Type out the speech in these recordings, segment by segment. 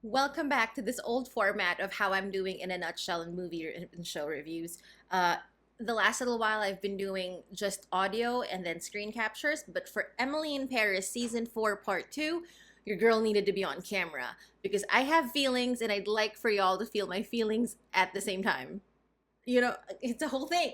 Welcome back to this old format of how I'm doing in a nutshell in and show reviews. Uh, the last little while I've been doing just audio and then screen captures, but for Emily in Paris season 4 part 2, your girl needed to be on camera because I have feelings and I'd like for y'all to feel my feelings at the same time. It's a whole thing.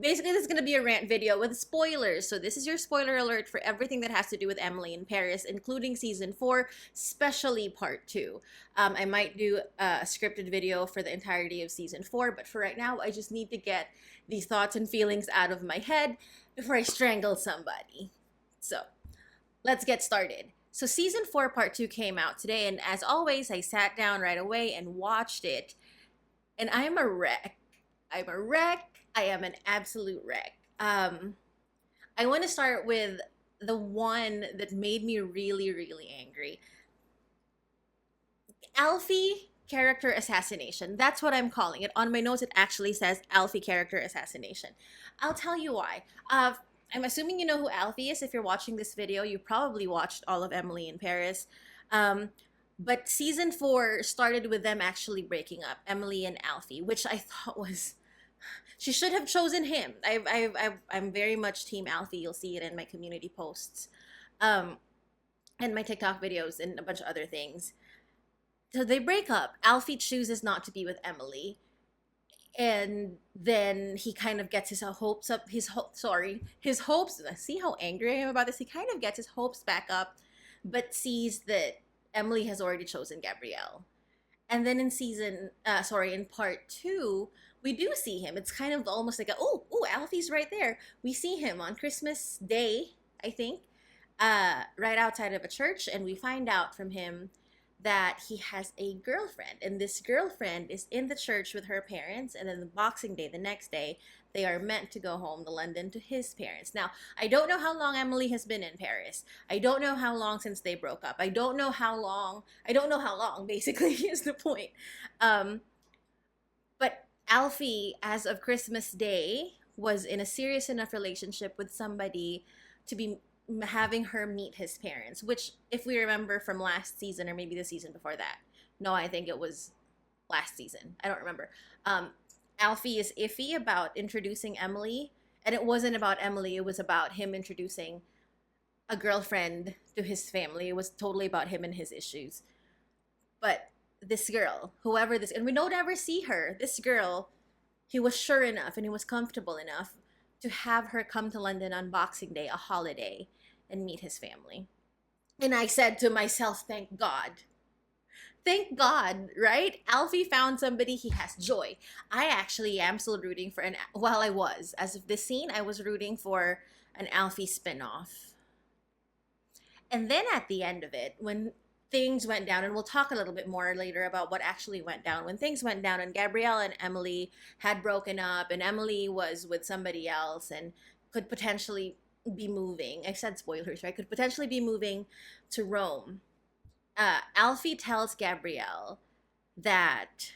Basically, this is going to be a rant video with spoilers. So this is your spoiler alert for everything that has to do with Emily in Paris, including season 4, especially part 2. I might do a scripted video for the entirety of season 4, but for right now, I just need to get these thoughts and feelings out of my head before I strangle somebody. So let's get started. So season 4 part 2 came out today, and as always, I sat down right away and watched it, and I am a wreck. I'm a wreck. I am an absolute wreck. I want to start with the one that made me really, really angry. Alfie character assassination. That's what I'm calling it. On my notes, it actually says Alfie character assassination. I'll tell you why. I'm assuming you know who Alfie is. If you're watching this video, you probably watched all of Emily in Paris. Um, but season 4 started with them actually breaking up, Emily and Alfie, which I thought was she should have chosen him. I'm very much Team Alfie. You'll see it in my community posts, um, and my TikTok videos and a bunch of other things. So they break up. Alfie chooses not to be with Emily, and then he kind of gets his hopes up. His hopes. See how angry I am about this. He kind of gets his hopes back up, but sees that Emily has already chosen Gabrielle. And then in part 2, we do see him. It's kind of almost like Alfie's right there. We see him on Christmas Day, I think, right outside of a church, and we find out from him that he has a girlfriend, and this girlfriend is in the church with her parents, and then the Boxing Day, the next day, they are meant to go home to London to his parents. Now, I don't know how long Emily has been in Paris. I don't know how long since they broke up. I don't know how long, basically, is the point. Um, but Alfie, as of Christmas Day, was in a serious enough relationship with somebody to be having her meet his parents, which, if we remember from last season or maybe the season before that, no, I think it was last season. I don't remember. Alfie is iffy about introducing Emily, and it wasn't about Emily, it was about him introducing a girlfriend to his family. It was totally about him and his issues. But this girl, whoever this, and we don't ever see her, this girl, he was sure enough and he was comfortable enough to have her come to London on Boxing Day, a holiday, and meet his family. And I said to myself, thank God. Thank God, right? Alfie found somebody, he has joy. I actually am still rooting for as of this scene, I was rooting for an Alfie spinoff. And then at the end of it, when things went down, and we'll talk a little bit more later about what actually went down, when things went down and Gabrielle and Emily had broken up and Emily was with somebody else and could potentially be moving, I said spoilers, right? Could potentially be moving to Rome. Alfie tells Gabrielle that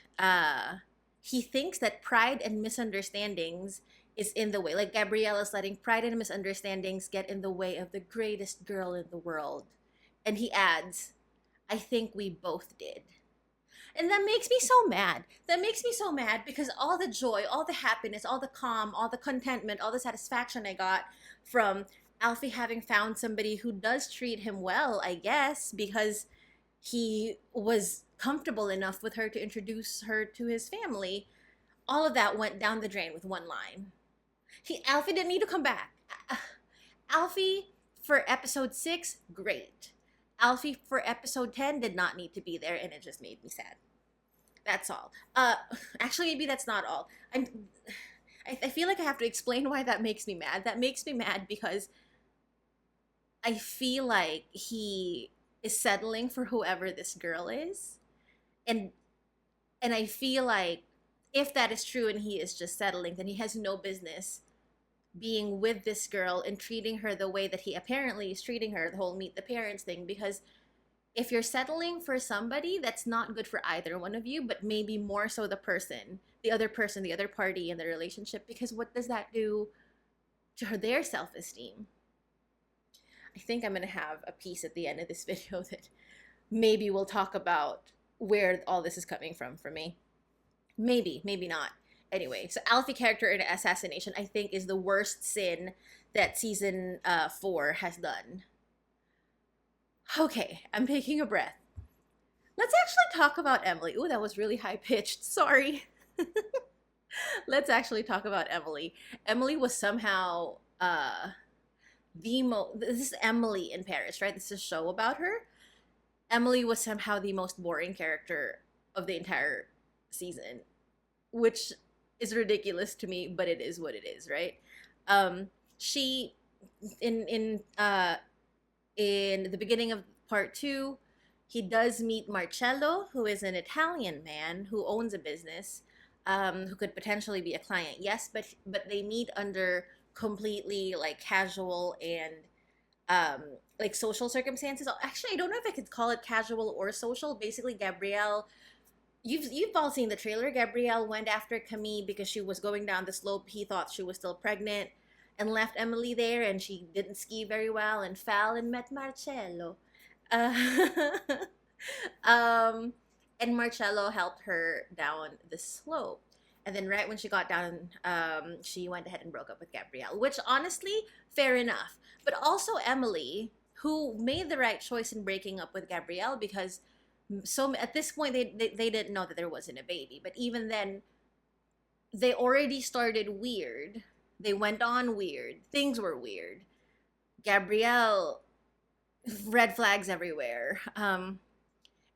he thinks that pride and misunderstandings is in the way. Like Gabrielle is letting pride and misunderstandings get in the way of the greatest girl in the world. And he adds, I think we both did. And that makes me so mad. That makes me so mad because all the joy, all the happiness, all the calm, all the contentment, all the satisfaction I got from Alfie having found somebody who does treat him well, I guess, because he was comfortable enough with her to introduce her to his family, all of that went down the drain with one line. Alfie didn't need to come back. Alfie for episode 6, great. Alfie for episode 10 did not need to be there, and it just made me sad. That's all. Actually, maybe that's not all. I feel like I have to explain why that makes me mad. That makes me mad because I feel like he is settling for whoever this girl is, and I feel like if that is true and he is just settling, then he has no business being with this girl and treating her the way that he apparently is treating her, the whole meet the parents thing, because if you're settling for somebody, that's not good for either one of you, but maybe more so the other person, the other party in the relationship, because what does that do to their self-esteem? I think I'm going to have a piece at the end of this video that maybe we'll talk about where all this is coming from for me. Maybe, maybe not. Anyway, so Alfie character in assassination, I think, is the worst sin that season 4 has done. Okay, I'm taking a breath. Let's actually talk about Emily. Ooh, that was really high pitched. Sorry. Let's actually talk about Emily. Emily was somehow this is Emily in Paris, right? This is a show about her. Emily was somehow the most boring character of the entire season, which is ridiculous to me, but it is what it is, right? She in in uh in the beginning of part 2, he does meet Marcello, who is an Italian man who owns a business, who could potentially be a client. Yes, but they meet under completely like casual and like social circumstances. Actually, I don't know if I could call it casual or social. Basically, Gabrielle, you've all seen the trailer. Gabrielle went after Camille because she was going down the slope. He thought she was still pregnant and left Emily there, and she didn't ski very well and fell and met Marcello. Uh, um, and Marcello helped her down the slope. And then right when she got down, she went ahead and broke up with Gabrielle, which honestly, fair enough. But also Emily, who made the right choice in breaking up with Gabrielle because so at this point they didn't know that there wasn't a baby. But even then, they already started weird. They went on weird. Things were weird. Gabrielle, red flags everywhere.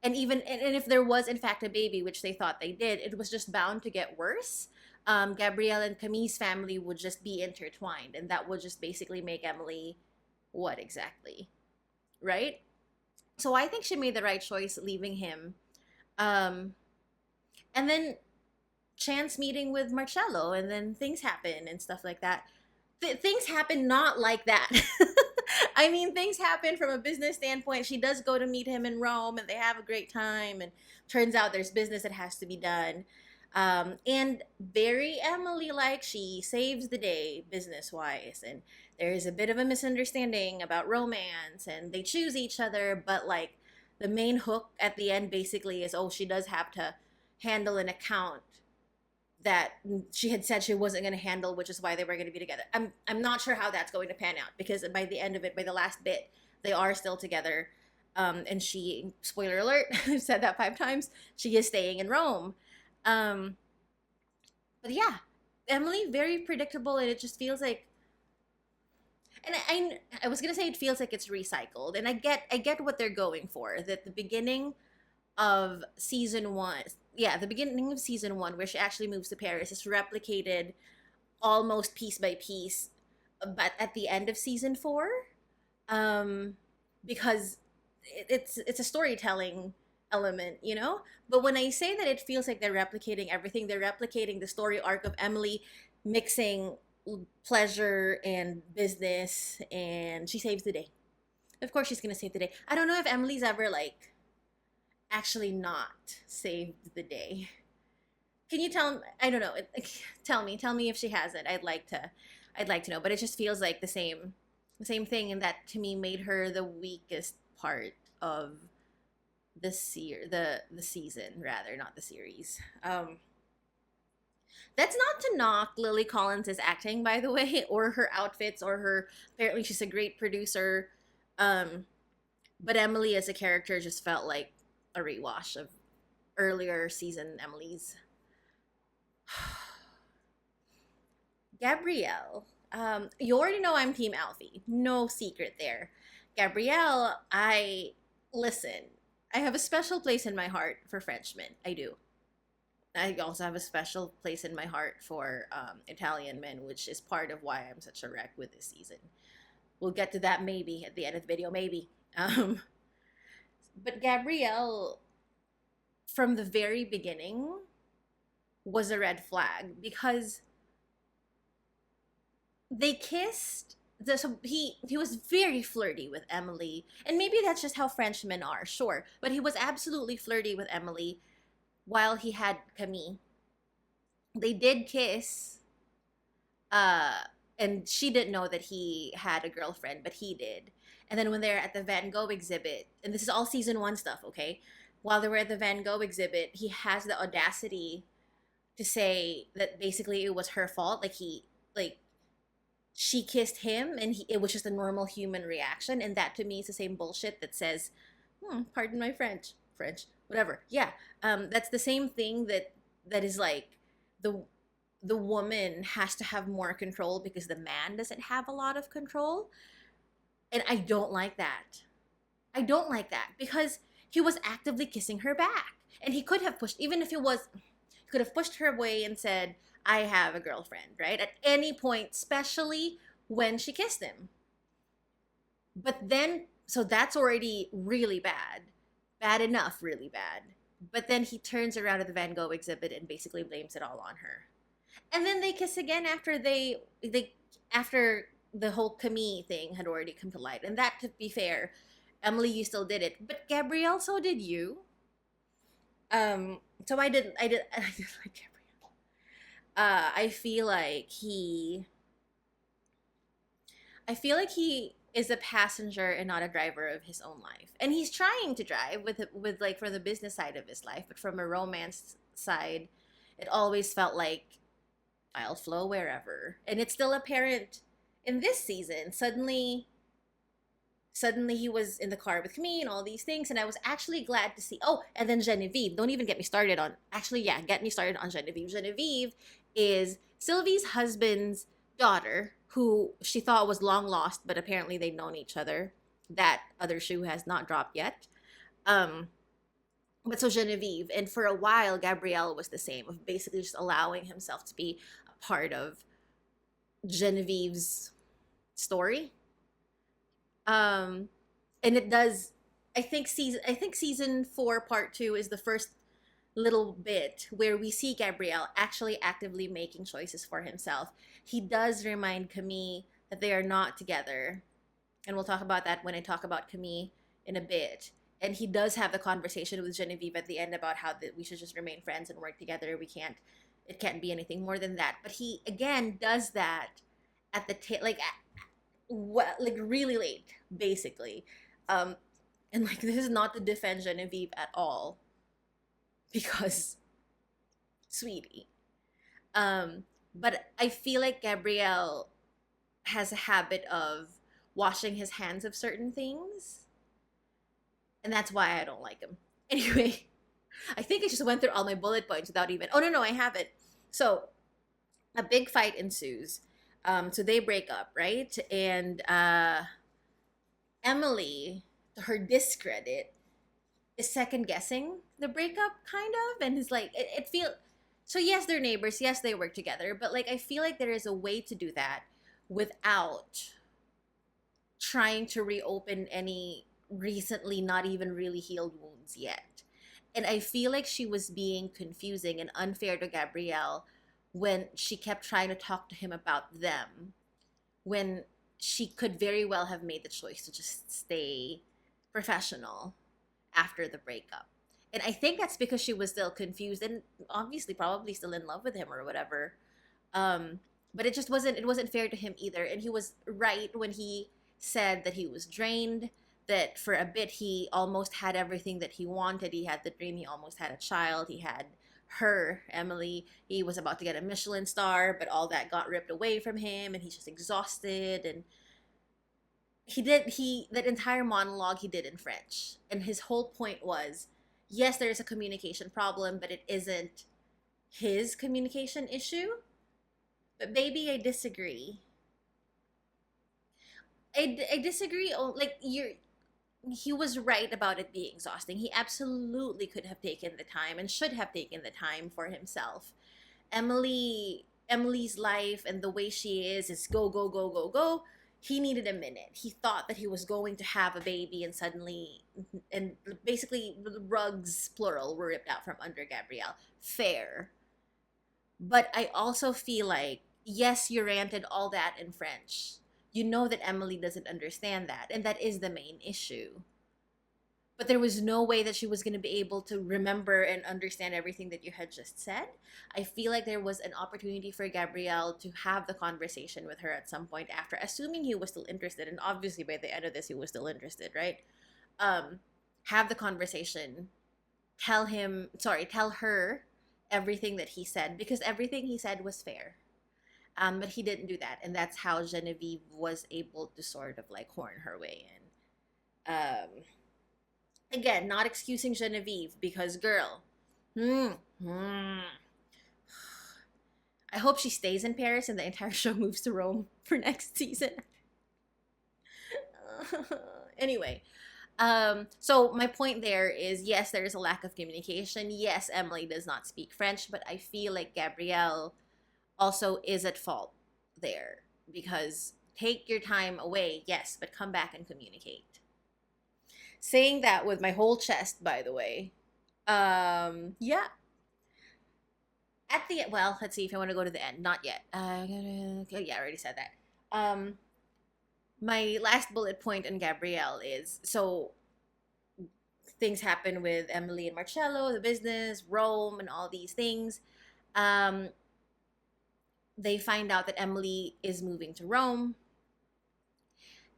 And even and if there was in fact a baby, which they thought they did, it was just bound to get worse. Gabrielle and Camille's family would just be intertwined, and that would just basically make Emily what exactly, right? So I think she made the right choice leaving him. Um, and then chance meeting with Marcello, and then things happen and stuff like that. Things happen not like that. I mean, things happen from a business standpoint. She does go to meet him in Rome, and they have a great time. And turns out there's business that has to be done. And very Emily like, she saves the day business wise. And there's a bit of a misunderstanding about romance, and they choose each other. But like, the main hook at the end basically is, oh, she does have to handle an account that she had said she wasn't going to handle, which is why they were going to be together. I'm not sure how that's going to pan out, because by the end of it, by the last bit, they are still together. And she, spoiler alert, I've said that 5 times, she is staying in Rome. Um, but yeah, Emily, very predictable, and it just feels like, and I was gonna say it feels like it's recycled, and I get what they're going for. That the beginning of season 1, yeah, the beginning of season 1, where she actually moves to Paris, is replicated almost piece by piece, but at the end of season 4, um, because it's a storytelling element, you know. But when I say that it feels like they're replicating everything, they're replicating the story arc of Emily mixing pleasure and business, and she saves the day. Of course, she's gonna save the day. I don't know if Emily's ever like actually not saved the day. Can you tell? I don't know. Tell me if she hasn't. I'd like to know. But it just feels like the same thing, and that to me made her the weakest part of the season, rather, not the series. That's not to knock Lily Collins' acting, by the way, or her outfits, or her. Apparently, she's a great producer. Um, but Emily as a character just felt like a rewash of earlier season Emily's. Gabrielle, you already know I'm Team Alfie. No secret there. Gabrielle, I listen. I have a special place in my heart for Frenchmen. I do. I also have a special place in my heart for Italian men, which is part of why I'm such a wreck with this season. We'll get to that maybe at the end of the video, maybe. But Gabrielle, from the very beginning, was a red flag because they kissed. So he was very flirty with Emily, and maybe that's just how Frenchmen are, sure. But he was absolutely flirty with Emily while he had Camille. They did kiss, uh, and she didn't know that he had a girlfriend, but he did. And then when they're at the Van Gogh exhibit, and this is all season one stuff, okay? While they were at the Van Gogh exhibit, he has the audacity to say that basically it was her fault. Like she kissed him, and it was just a normal human reaction. And that to me is the same bullshit that says, pardon my French, whatever. Yeah, that's the same thing that is like the the woman has to have more control because the man doesn't have a lot of control. And I don't like that. I don't like that because he was actively kissing her back. And he could have pushed, even if it was, he could have pushed her away and said, I have a girlfriend, right? At any point, especially when she kissed him. But then, so that's already really bad. Bad enough, really bad. But then he turns around at the Van Gogh exhibit and basically blames it all on her. And then they kiss again after after the whole Camille thing had already come to light. And that, to be fair, Emily, you still did it, but Gabrielle, so did you. So I didn't like Gabrielle. I feel like he is a passenger and not a driver of his own life, and he's trying to drive with like for the business side of his life, but from a romance side, it always felt like I'll flow wherever, and it's still apparent in this season. Suddenly he was in the car with me and all these things, and I was actually glad to see. Oh, and then Genevieve, don't even get me started on, actually, yeah, get me started on Genevieve is Sylvie's husband's daughter, who she thought was long lost, but apparently they've known each other. That other shoe has not dropped yet. But so Genevieve, and for a while Gabrielle was the same, of basically just allowing himself to be a part of Genevieve's story. And it does. I think season 4 part 2 is the first little bit where we see Gabrielle actually actively making choices for himself. He does remind Camille that they are not together, and we'll talk about that when I talk about Camille in a bit. And he does have the conversation with Genevieve at the end about how we should just remain friends and work together. It can't be anything more than that. But he again does that at the like really late, basically. And like, this is not to defend Genevieve at all, because sweetie. But I feel like Gabrielle has a habit of washing his hands of certain things, and that's why I don't like him. Anyway, I think I just went through all my bullet points without even. Oh no, I have it. So a big fight ensues. So they break up, right? And Emily, to her discredit, is second guessing the breakup, kind of, and is like, it feels. So yes, they're neighbors. Yes, they work together. But like, I feel like there is a way to do that without trying to reopen any recently not even really healed wounds yet. And I feel like she was being confusing and unfair to Gabrielle when she kept trying to talk to him about them, when she could very well have made the choice to just stay professional after the breakup. And I think that's because she was still confused and obviously probably still in love with him or whatever. But it wasn't fair to him either. And he was right when he said that he was drained, that for a bit he almost had everything that he wanted. He had the dream, he almost had a child, he had her, Emily, he was about to get a Michelin star, but all that got ripped away from him, and he's just exhausted. And that entire monologue he did in French, and his whole point was, yes, there is a communication problem, but it isn't his communication issue. But baby, I disagree. I disagree. Like, he was right about it being exhausting. He absolutely could have taken the time and should have taken the time for himself. Emily's life and the way she is go go go go go. He needed a minute. He thought that he was going to have a baby, and suddenly, and basically the rugs, plural, were ripped out from under Gabrielle. Fair. But I also feel like, yes, you ranted all that in French. You know that Emily doesn't understand that, and that is the main issue. but there was no way that she was going to be able to remember and understand everything that you had just said. I feel like there was an opportunity for Gabrielle to have the conversation with her at some point after, assuming he was still interested. And obviously, by the end of this, he was still interested, right? Um, have the conversation, tell her everything that he said, because everything he said was fair. But he didn't do that, and that's how Genevieve was able to sort of like horn her way in. Again, not excusing Genevieve because girl, hmm, hmm. I hope she stays in Paris and the entire show moves to Rome for next season. Anyway, so my point there is yes, there is a lack of communication. Yes, Emily does not speak French, but I feel like Gabrielle also is at fault there because take your time away, yes, but come back and communicate. Saying that with my whole chest, by the way. Yeah. At the well, let's see if I want to go to the end. Not yet. Yeah, I already said that. My last bullet point in Gabrielle is so things happen with Emily and Marcello, the business, Rome, and all these things. Um, they find out that Emily is moving to Rome.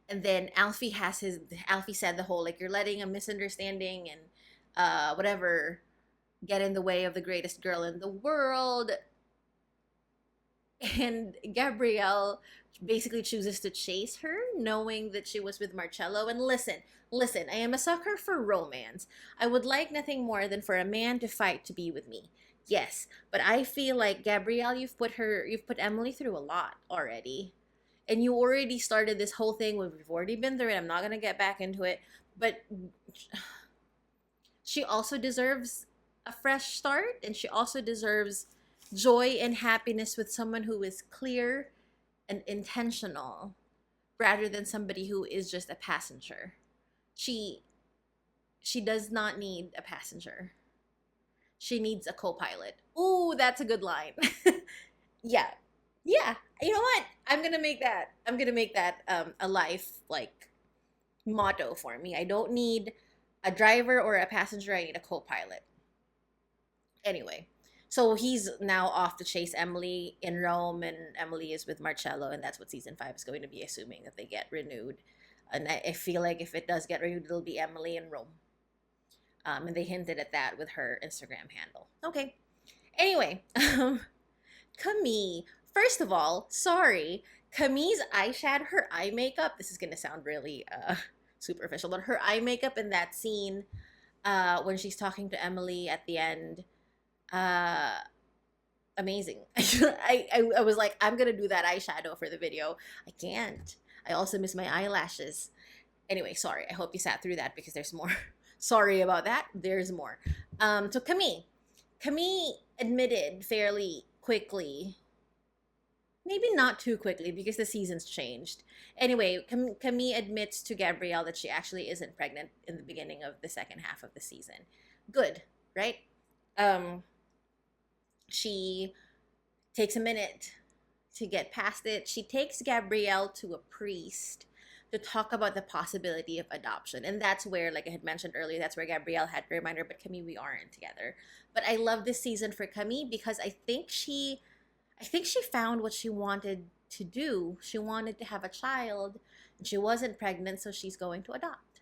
And then Alfie said the whole like you're letting a misunderstanding and whatever get in the way of the greatest girl in the world. And Gabrielle basically chooses to chase her, knowing that she was with Marcello. And listen, I am a sucker for romance. I would like nothing more than for a man to fight to be with me. Yes, but I feel like Gabrielle, you've put Emily through a lot already. And you already started this whole thing where we've already been through it. I'm not gonna get back into it. But she also deserves a fresh start, and she also deserves joy and happiness with someone who is clear and intentional rather than somebody who is just a passenger. She does not need a passenger. She needs a co-pilot. Ooh, that's a good line. Yeah. Yeah. You know what? I'm gonna make that a life like motto for me. I don't need a driver or a passenger, I need a co-pilot. Anyway, so he's now off to chase Emily in Rome, and Emily is with Marcello, and that's what season 5 is going to be, assuming that they get renewed. And I feel like if it does get renewed, it'll be Emily in Rome. And they hinted at that with her Instagram handle. Okay. Anyway, Camille. First of all, sorry, Camille's eyeshadow, her eye makeup. This is gonna sound really superficial, but her eye makeup in that scene, when she's talking to Emily at the end, uh, amazing. I was like, I'm gonna do that eyeshadow for the video. I can't. I also miss my eyelashes. Anyway, sorry. I hope you sat through that because there's more. Sorry about that. There's more. So Camille admitted fairly quickly, maybe not too quickly because the season's changed. Anyway, Camille admits to Gabrielle that she actually isn't pregnant in the beginning of the second half of the season. Good, right? She takes a minute to get past it. She takes Gabrielle to a priest to talk about the possibility of adoption. And that's where, like I had mentioned earlier, that's where Gabrielle had to remind her, but Camille, we aren't together. But I love this season for Camille because I think she found what she wanted to do. She wanted to have a child, and she wasn't pregnant, so she's going to adopt.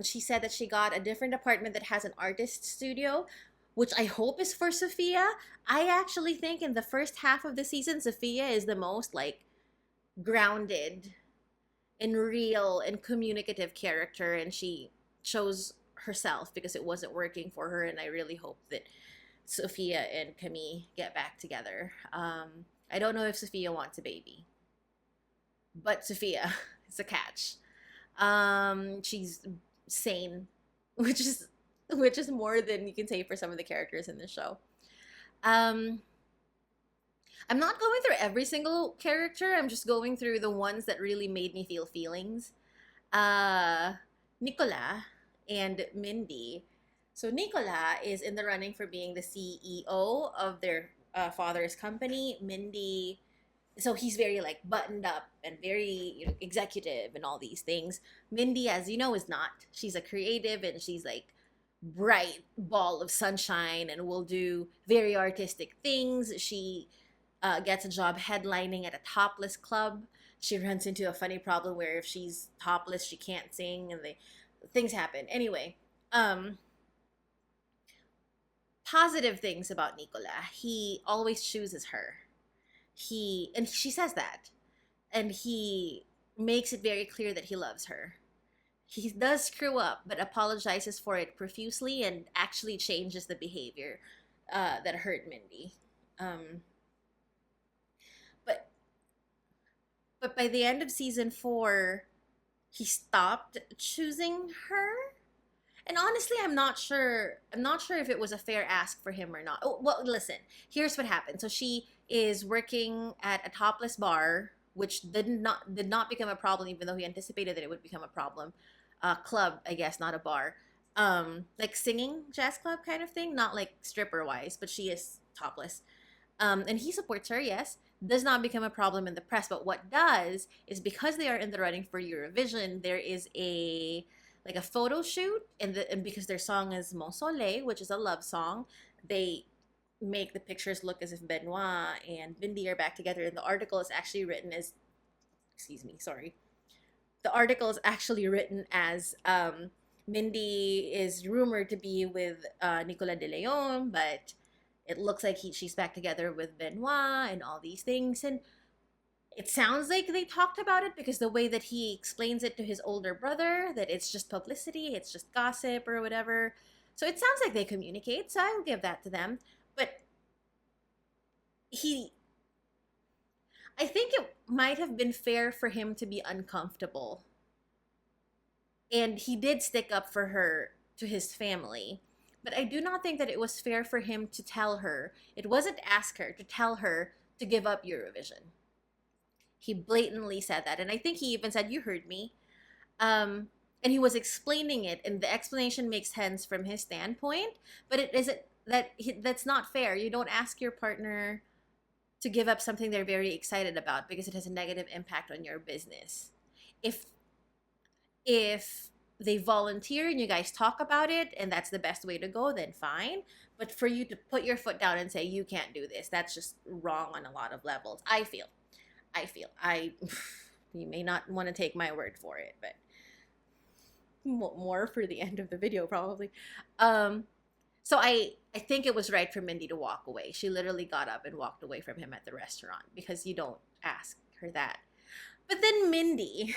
She said that she got a different apartment that has an artist studio, which I hope is for Sophia. I actually think in the first half of the season, Sophia is the most like grounded and real and communicative character, and she chose herself because it wasn't working for her. And I really hope that Sophia and Camille get back together. I don't know if Sophia wants a baby, but Sophia is a catch. She's sane, which is more than you can say for some of the characters in the show. I'm not going through every single character. I'm just going through the ones that really made me feel feelings. Nicola and Mindy. So Nicola is in the running for being the CEO of their father's company. Mindy So he's very like buttoned up and very, you know, executive and all these things. Mindy, as you know, is not. She's a creative and she's like bright ball of sunshine and will do very artistic things. She gets a job headlining at a topless club. She runs into a funny problem where if she's topless, she can't sing, and things happen. Anyway, um, positive things about Nicola. He always chooses her. And she says that, and he makes it very clear that he loves her. He does screw up, but apologizes for it profusely and actually changes the behavior that hurt Mindy. Um, but but by the end of season 4, he stopped choosing her. And honestly, I'm not sure. I'm not sure if it was a fair ask for him or not. Oh, well, listen. Here's what happened. So she is working at a topless bar, which did not become a problem, even though he anticipated that it would become a problem. Club, I guess, not a bar. Like singing jazz club kind of thing, not like stripper wise, but she is topless. And he supports her, yes. Does not become a problem in the press, but what does is because they are in the running for Eurovision, there is a like a photo shoot, and because their song is Mon Soleil, which is a love song, they make the pictures look as if Benoit and Bindi are back together. And the article is actually written as, excuse me, sorry. The article is actually written as Mindy is rumored to be with Nicola de Leon, but it looks like she's back together with Benoit and all these things. And it sounds like they talked about it because the way that he explains it to his older brother, that it's just publicity, it's just gossip or whatever. So it sounds like they communicate, so I'll give that to them. But he, I think it might have been fair for him to be uncomfortable. And he did stick up for her to his family. But I do not think that it was fair for him to tell her, it wasn't ask her, to tell her to give up Eurovision. He blatantly said that. And I think he even said, "You heard me." And he was explaining it, and the explanation makes sense from his standpoint. But it isn't that's not fair. You don't ask your partner to give up something they're very excited about because it has a negative impact on your business. If if they volunteer and you guys talk about it and that's the best way to go, then fine. But for you to put your foot down and say you can't do this, that's just wrong on a lot of levels. I you may not want to take my word for it, but more for the end of the video probably. So I think it was right for Mindy to walk away. She literally got up and walked away from him at the restaurant because you don't ask her that. But then Mindy,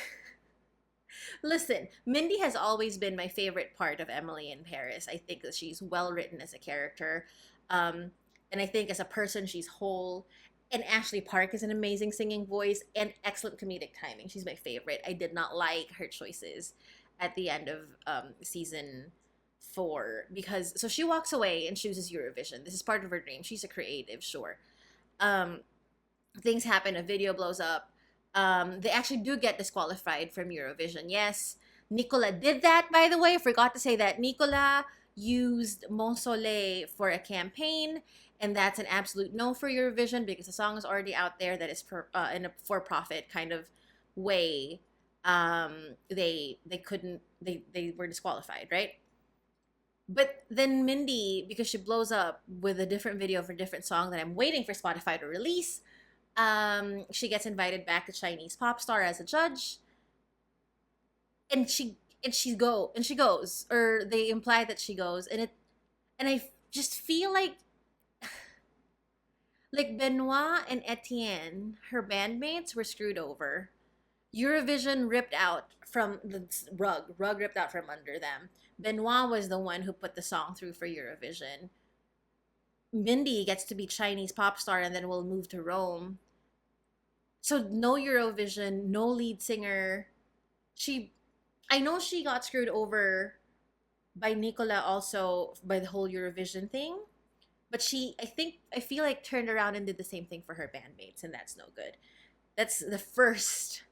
listen, Mindy has always been my favorite part of Emily in Paris. I think that she's well written as a character. And I think as a person, she's whole. And Ashley Park is an amazing singing voice and excellent comedic timing. She's my favorite. I did not like her choices at the end of season 4 because so she walks away and chooses Eurovision. This is part of her dream. She's a creative, sure. Um, Things happen. A video blows up. They actually do get disqualified from Eurovision. Yes, Nicola did that, by the way. I forgot to say that. Nicola used Mon Soleil for a campaign, and that's an absolute no for Eurovision because the song is already out there that is in a for-profit kind of way. They couldn't, they were disqualified, right? But then Mindy, because she blows up with a different video for a different song that I'm waiting for Spotify to release, she gets invited back to Chinese Pop Star as a judge, and she goes, or they imply that she goes, and I just feel like Benoit and Etienne, her bandmates, were screwed over. Eurovision ripped out from the rug ripped out from under them. Benoit was the one who put the song through for Eurovision. Mindy gets to be Chinese Pop Star and then will move to Rome. So no Eurovision, no lead singer. I know she got screwed over by Nicola also by the whole Eurovision thing, but I feel like turned around and did the same thing for her bandmates, and that's no good. That's the first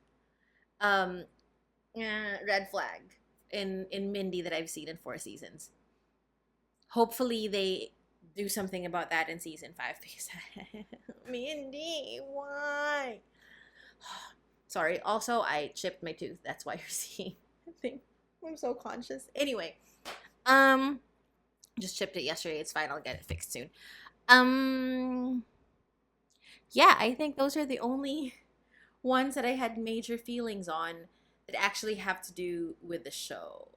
red flag in Mindy that I've seen in 4 seasons. Hopefully they do something about that in season 5 because Mindy, why? Sorry. Also, I chipped my tooth. That's why you're seeing. I think I'm so conscious. Anyway, um, just chipped it yesterday. It's fine. I'll get it fixed soon. Um, yeah, I think those are the only ones that I had major feelings on that actually have to do with the show.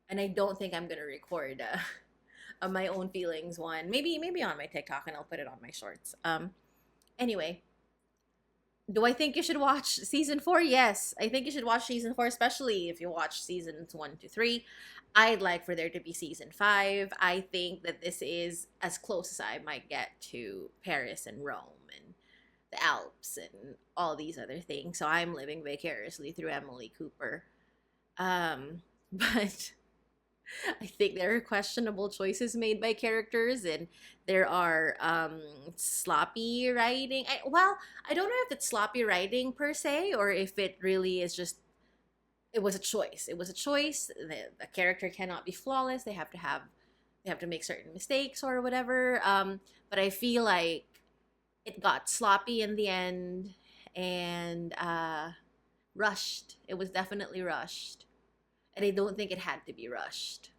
And I don't think I'm gonna record my own feelings one. Maybe on my TikTok, and I'll put it on my shorts. Anyway, do I think you should watch season 4? Yes, I think you should watch season 4, especially if you watch seasons 1 to 3. I'd like for there to be season 5. I think that this is as close as I might get to Paris and Rome and the Alps and all these other things. So I'm living vicariously through Emily Cooper. But I think there are questionable choices made by characters, and there are sloppy writing. I don't know if it's sloppy writing per se, or if it really is just it was a choice. It was a choice. The character cannot be flawless. They have to make certain mistakes or whatever. But I feel like it got sloppy in the end and rushed. It was definitely rushed. And I don't think it had to be rushed.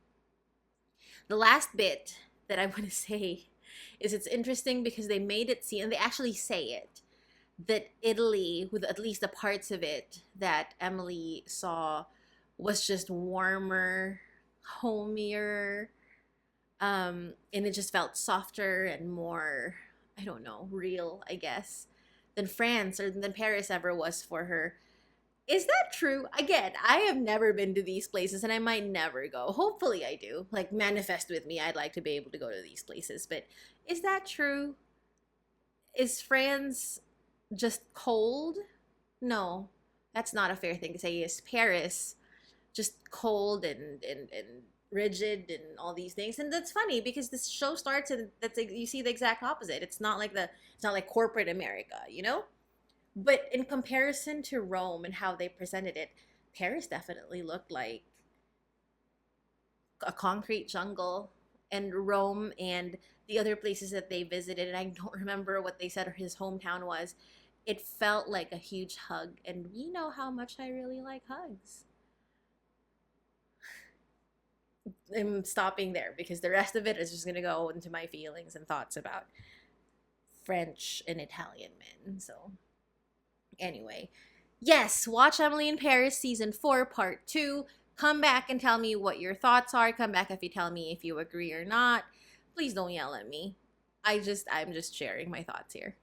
The last bit that I want to say is it's interesting because they made it seem, and they actually say it, that Italy, with at least the parts of it that Emily saw, was just warmer, homier, and it just felt softer and more, I don't know, real, I guess, than France or than Paris ever was for her. Is that true? Again, I have never been to these places and I might never go. Hopefully I do. Like, manifest with me. I'd like to be able to go to these places. But is that true? Is France just cold? No, that's not a fair thing to say. Is Paris just cold and rigid and all these things? And that's funny because this show starts and that's you see the exact opposite. It's not like corporate America, you know? But in comparison to Rome and how they presented it, Paris definitely looked like a concrete jungle. And Rome and the other places that they visited, and I don't remember what they said his hometown was, it felt like a huge hug. And we know how much I really like hugs. I'm stopping there because the rest of it is just going to go into my feelings and thoughts about French and Italian men. So anyway, yes, watch Emily in Paris season 4 part 2. Come back and tell me what your thoughts are. Come back if you tell me if you agree or not. Please don't yell at me. I'm just sharing my thoughts here.